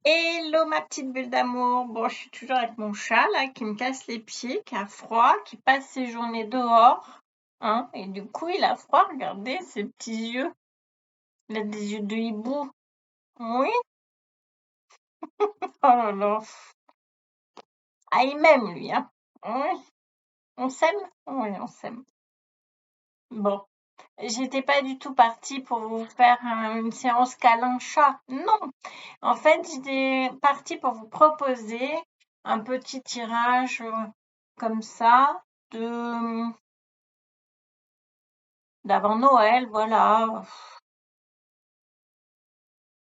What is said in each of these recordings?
Hello ma petite bulle d'amour. Bon, je suis toujours avec mon chat là qui me casse les pieds, qui a froid, qui passe ses journées dehors, hein. Et du coup, il a froid. Regardez ses petits yeux. Il a des yeux de hibou. Oui. Oh là là. Ah, il m'aime lui, hein. Oui. On s'aime? Oui, on s'aime. Bon. J'étais pas du tout partie pour vous faire une séance câlin chat. Non. En fait, j'étais partie pour vous proposer un petit tirage comme ça de d'avant Noël, voilà.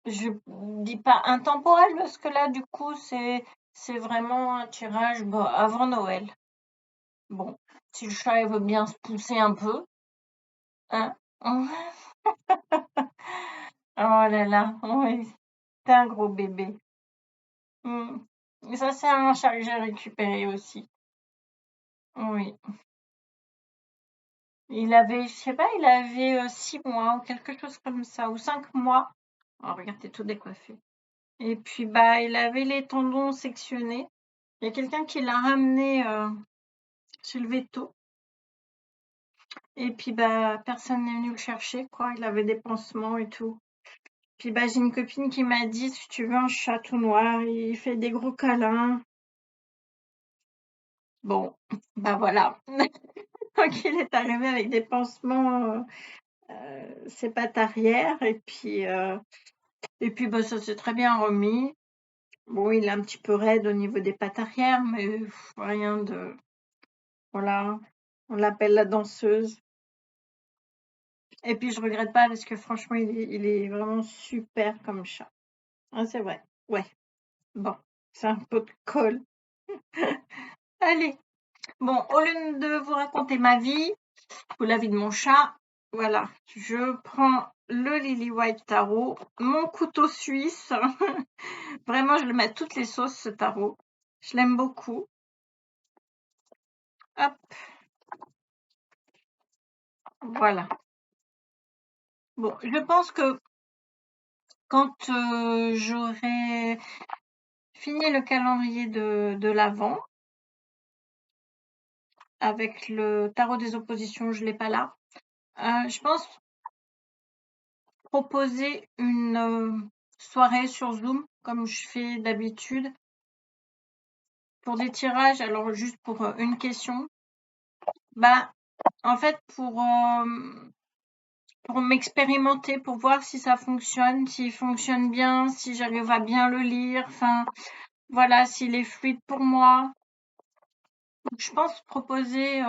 Je dis pas intemporel parce que là, du coup, c'est vraiment un tirage avant Noël. Bon, si le chat il veut bien se pousser un peu, hein. Oh là là, oui, c'est un gros bébé. Et ça, c'est un chat que j'ai récupéré aussi. Oui. Il avait, je sais pas, il avait 6 mois ou quelque chose comme ça, ou 5 mois. Oh, regardez, tout décoiffé. Et puis, bah, il avait les tendons sectionnés. Il y a quelqu'un qui l'a ramené chez le veto. Et puis, bah, personne n'est venu le chercher, quoi. Il avait des pansements et tout. Puis, bah, j'ai une copine qui m'a dit, si tu veux un chat tout noir, il fait des gros câlins. Bon, bah voilà. Donc, il est arrivé avec des pansements, ses pattes arrière. Et puis bah, ça s'est très bien remis. Bon, il est un petit peu raide au niveau des pattes arrière, mais rien de... Voilà, on l'appelle la danseuse. Et puis je regrette pas parce que franchement, il est vraiment super comme chat. Ah, c'est vrai. Ouais. Bon, c'est un pot de colle. Allez. Bon, au lieu de vous raconter ma vie ou la vie de mon chat, voilà, je prends le Lily White Tarot, mon couteau suisse. Vraiment, je le mets à toutes les sauces, ce tarot. Je l'aime beaucoup. Hop, voilà. Bon, je pense que quand j'aurai fini le calendrier de l'Avent, avec le tarot des oppositions, je ne l'ai pas là, je pense proposer une soirée sur Zoom, comme je fais d'habitude, pour des tirages, alors juste pour une question. Bah, en fait, pour m'expérimenter, pour voir si ça fonctionne, s'il fonctionne bien, si j'arrive à bien le lire, enfin, voilà, s'il est fluide pour moi. Donc, je pense proposer,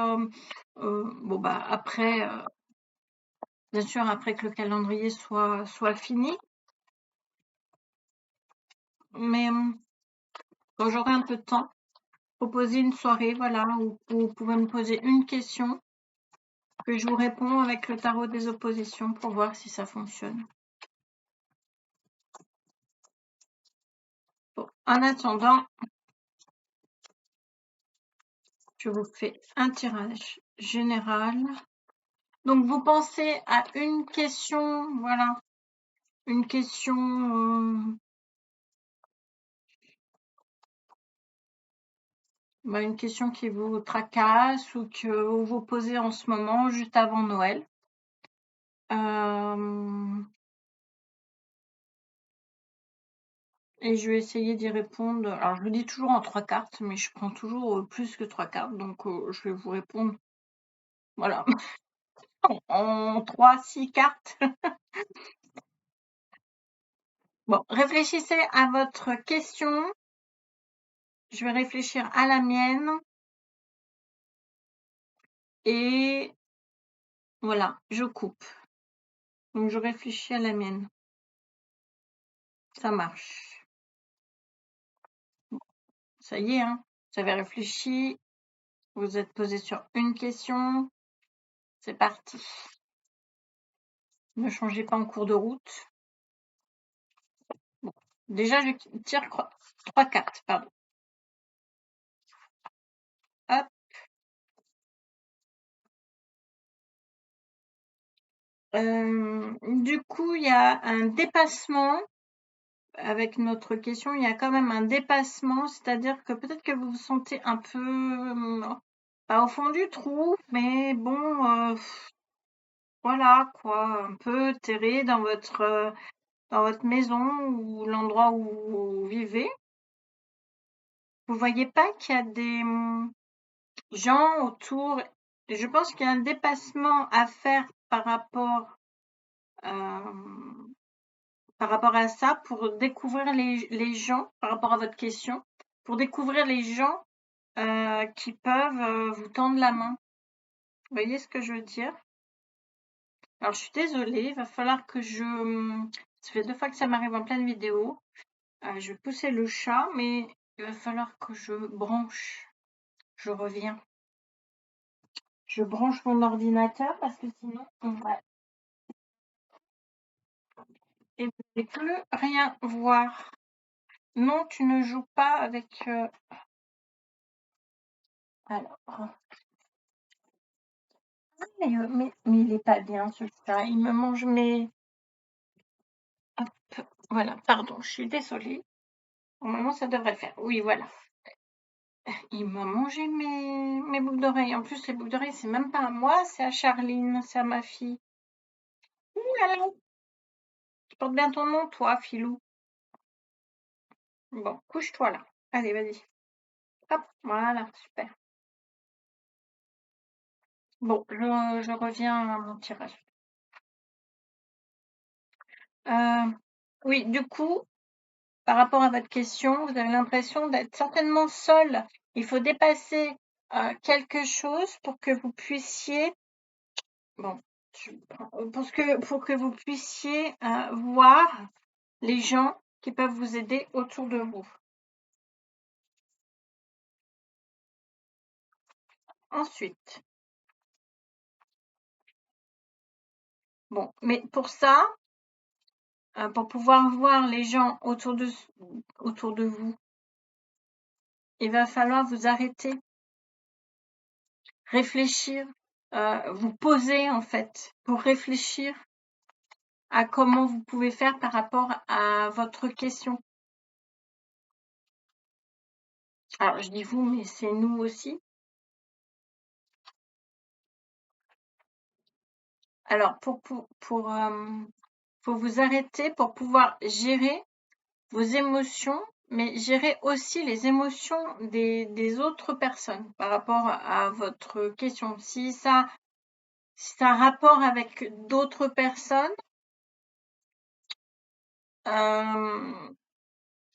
bon, bah, après, bien sûr, après que le calendrier soit fini. Mais quand j'aurai un peu de temps, proposer une soirée, voilà, où vous pouvez me poser une question que je vous réponds avec le tarot des oppositions pour voir si ça fonctionne. Bon, en attendant, je vous fais un tirage général. Donc, vous pensez à une question, voilà, une question, une question qui vous tracasse ou que vous vous posez en ce moment, juste avant Noël. Et je vais essayer d'y répondre. Alors, je le dis toujours en 3 cartes, mais je prends toujours plus que 3 cartes. Donc, je vais vous répondre, voilà, en 3, 6 cartes. Bon, réfléchissez à votre question. Je vais réfléchir à la mienne. Et voilà, je coupe. Donc, je réfléchis à la mienne. Ça marche. Ça y est, hein. Vous avez réfléchi. Vous êtes posé sur une question. C'est parti. Ne changez pas en cours de route. Bon. Déjà, je tire 3 cartes, pardon. Hop. Du coup, il y a un dépassement avec notre question, il y a quand même un dépassement, c'est-à-dire que peut-être que vous vous sentez un peu, pas au fond du trou, mais bon, voilà quoi, un peu terré dans votre maison ou l'endroit où vous vivez. Vous voyez pas qu'il y a des gens autour. Je pense qu'il y a un dépassement à faire par rapport à ça, pour découvrir les gens, par rapport à votre question, pour découvrir les gens qui peuvent vous tendre la main. Vous voyez ce que je veux dire? Alors, je suis désolée, il va falloir que ça fait 2 fois que ça m'arrive en pleine vidéo. Je vais pousser le chat, mais il va falloir que je branche. Je reviens. Je branche mon ordinateur parce que sinon, on va. Et vous n'allez plus rien voir. Non, tu ne joues pas avec. Alors. Mais il est pas bien ce chat. Il me mange mes. Hop, voilà, pardon, je suis désolée. Normalement, ça devrait le faire. Oui, voilà. Il m'a mangé mes boucles d'oreilles. En plus, les boucles d'oreilles, c'est même pas à moi, c'est à Charline, c'est à ma fille. Ouh là là, tu portes bien ton nom, toi, Filou. Bon, couche-toi là. Allez, vas-y. Hop, voilà, super. Bon, je reviens à mon tirage. Oui, du coup, par rapport à votre question, vous avez l'impression d'être certainement seul. Il faut dépasser quelque chose pour que vous puissiez, bon, pour que vous puissiez voir les gens qui peuvent vous aider autour de vous. Ensuite, bon, mais pour ça, pour pouvoir voir les gens autour de vous, il va falloir vous arrêter, réfléchir, vous poser en fait, pour réfléchir à comment vous pouvez faire par rapport à votre question. Alors, je dis vous, mais c'est nous aussi. Alors, faut vous arrêter pour pouvoir gérer vos émotions, mais gérer aussi les émotions des autres personnes par rapport à votre question. Si ça a un rapport avec d'autres personnes,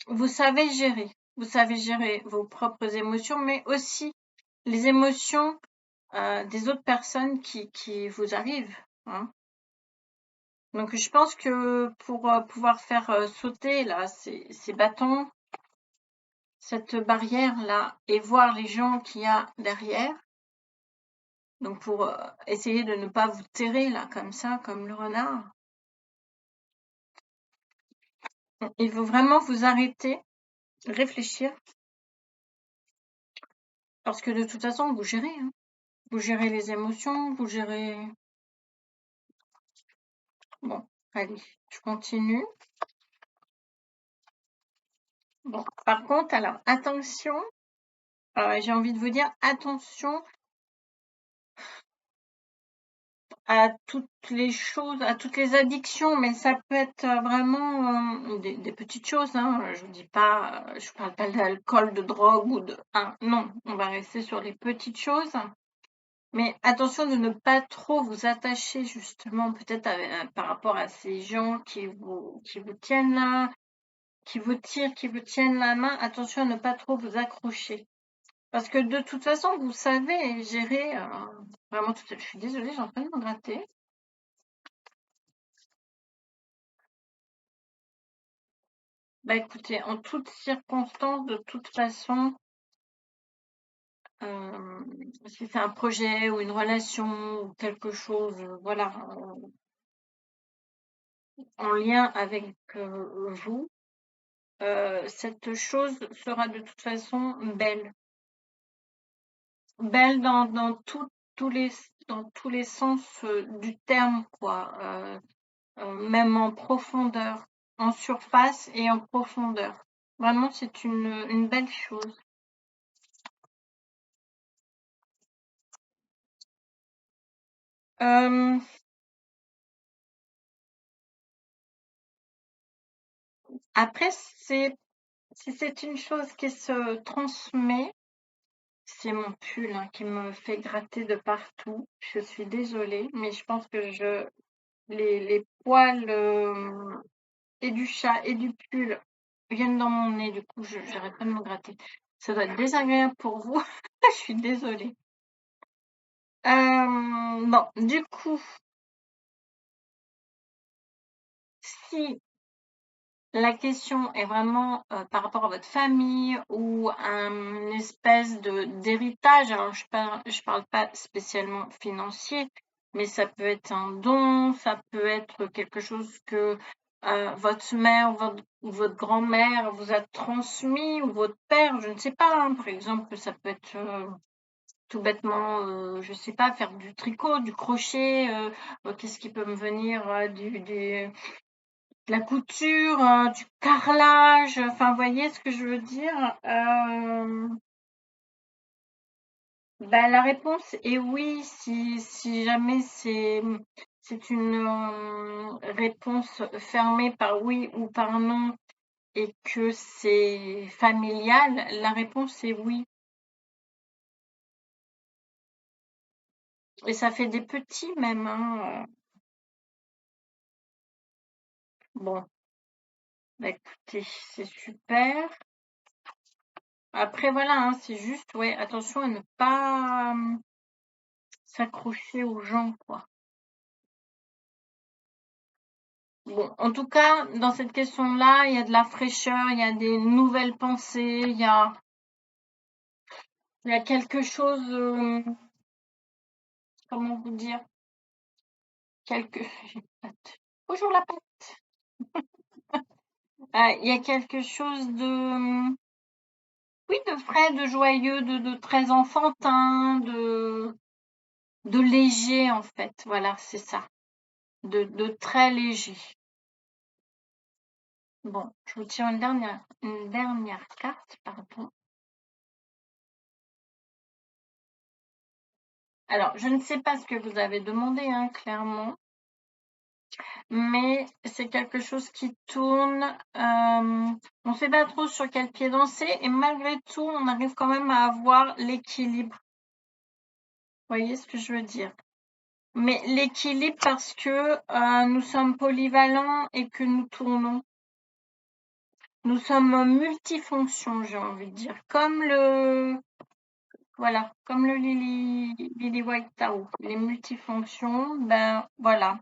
vous savez gérer. Vous savez gérer vos propres émotions, mais aussi les émotions des autres personnes qui vous arrivent. Hein. Donc, je pense que pour pouvoir faire sauter là ces bâtons, cette barrière-là, et voir les gens qu'il y a derrière, donc pour essayer de ne pas vous terrer là comme ça, comme le renard, il faut vraiment vous arrêter, réfléchir, parce que de toute façon, vous gérez. Hein. Vous gérez les émotions, vous gérez. Bon, allez, je continue. Bon, par contre, alors attention, j'ai envie de vous dire attention à toutes les choses, à toutes les addictions, mais ça peut être vraiment des petites choses. Hein. Je vous dis pas, je parle pas d'alcool, de drogue ou de. Non, on va rester sur les petites choses. Mais attention de ne pas trop vous attacher justement peut-être par rapport à ces gens qui vous tiennent là, qui vous tirent, qui vous tiennent la main. Attention à ne pas trop vous accrocher. Parce que de toute façon, vous savez gérer vraiment tout. Je suis désolée, j'ai en train de me gratter. Bah écoutez, en toutes circonstances, de toute façon, si c'est un projet ou une relation ou quelque chose, voilà, en lien avec vous, cette chose sera de toute façon belle. Belle dans tous les sens du terme, quoi. Même en profondeur. en surface et en profondeur. Vraiment, c'est une belle chose. Après, si c'est une chose qui se transmet, c'est mon pull hein, qui me fait gratter de partout. Je suis désolée, mais je pense que les poils et du chat et du pull viennent dans mon nez. Du coup, j'arrête pas de me gratter. Ça doit être désagréable pour vous. Je suis désolée. Bon, du coup, si la question est vraiment par rapport à votre famille ou une espèce d'héritage. Alors, je parle pas spécialement financier, mais ça peut être un don, ça peut être quelque chose que votre mère ou votre grand-mère vous a transmis ou votre père, je ne sais pas. Hein. Par exemple, ça peut être tout bêtement, je sais pas, faire du tricot, du crochet. Qu'est-ce qui peut me venir de la couture, du carrelage, enfin, vous voyez ce que je veux dire? Bah, la réponse est oui, si jamais c'est une réponse fermée par oui ou par non et que c'est familial, la réponse est oui. Et ça fait des petits même, hein. Bon, bah écoutez, c'est super. Après voilà, hein, c'est juste, ouais, attention à ne pas s'accrocher aux gens, quoi. Bon, en tout cas, dans cette question-là, il y a de la fraîcheur, il y a des nouvelles pensées, il y a quelque chose, comment vous dire, quelque, j'ai pas de- bonjour la patte. Il y a quelque chose oui, de frais, de joyeux, de très enfantin, de léger en fait. Voilà, c'est ça, de très léger. Bon, je vous tire une dernière carte, pardon. Alors, je ne sais pas ce que vous avez demandé, hein, clairement, mais c'est quelque chose qui tourne. On ne sait pas trop sur quel pied danser et malgré tout, on arrive quand même à avoir l'équilibre. Vous voyez ce que je veux dire? Mais l'équilibre parce que nous sommes polyvalents et que nous tournons. Nous sommes multifonctions, j'ai envie de dire. Comme voilà, comme le Lily White Tao. Les multifonctions, ben voilà.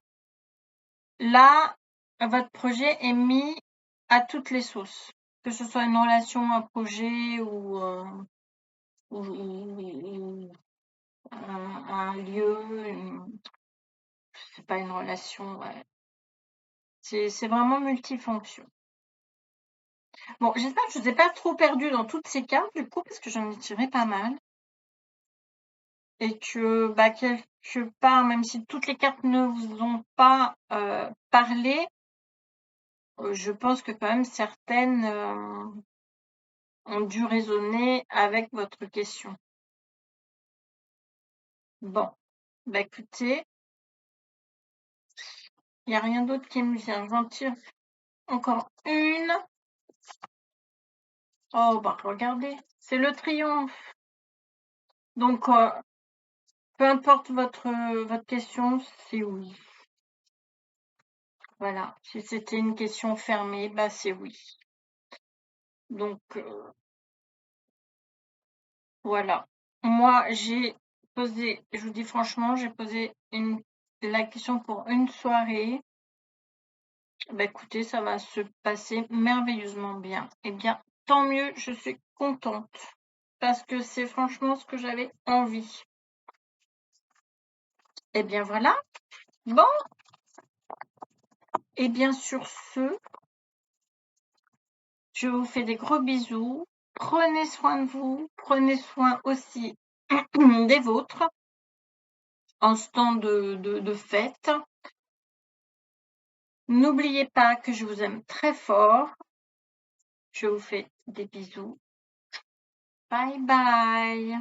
Là, votre projet est mis à toutes les sauces. Que ce soit une relation, un projet ou un lieu, c'est pas une relation, ouais. C'est vraiment multifonction. Bon, j'espère que je ne vous ai pas trop perdu dans toutes ces cartes, du coup, parce que j'en ai tiré pas mal. Et que, bah, quelque part, même si toutes les cartes ne vous ont pas parlé, je pense que quand même certaines ont dû résonner avec votre question. Bon, bah écoutez, il n'y a rien d'autre qui me vient. J'en tire encore une. Oh, bah regardez, c'est le triomphe. Donc, peu importe votre question, c'est oui. Voilà, si c'était une question fermée, bah c'est oui. Donc, voilà. Moi, j'ai posé, je vous dis franchement, j'ai posé la question pour une soirée. Bah écoutez, ça va se passer merveilleusement bien. Eh bien, tant mieux, je suis contente. Parce que c'est franchement ce que j'avais envie. Eh bien voilà. Bon. Et bien sur ce, je vous fais des gros bisous. Prenez soin de vous. Prenez soin aussi des vôtres en ce temps de fête. N'oubliez pas que je vous aime très fort. Je vous fais des bisous. Bye bye.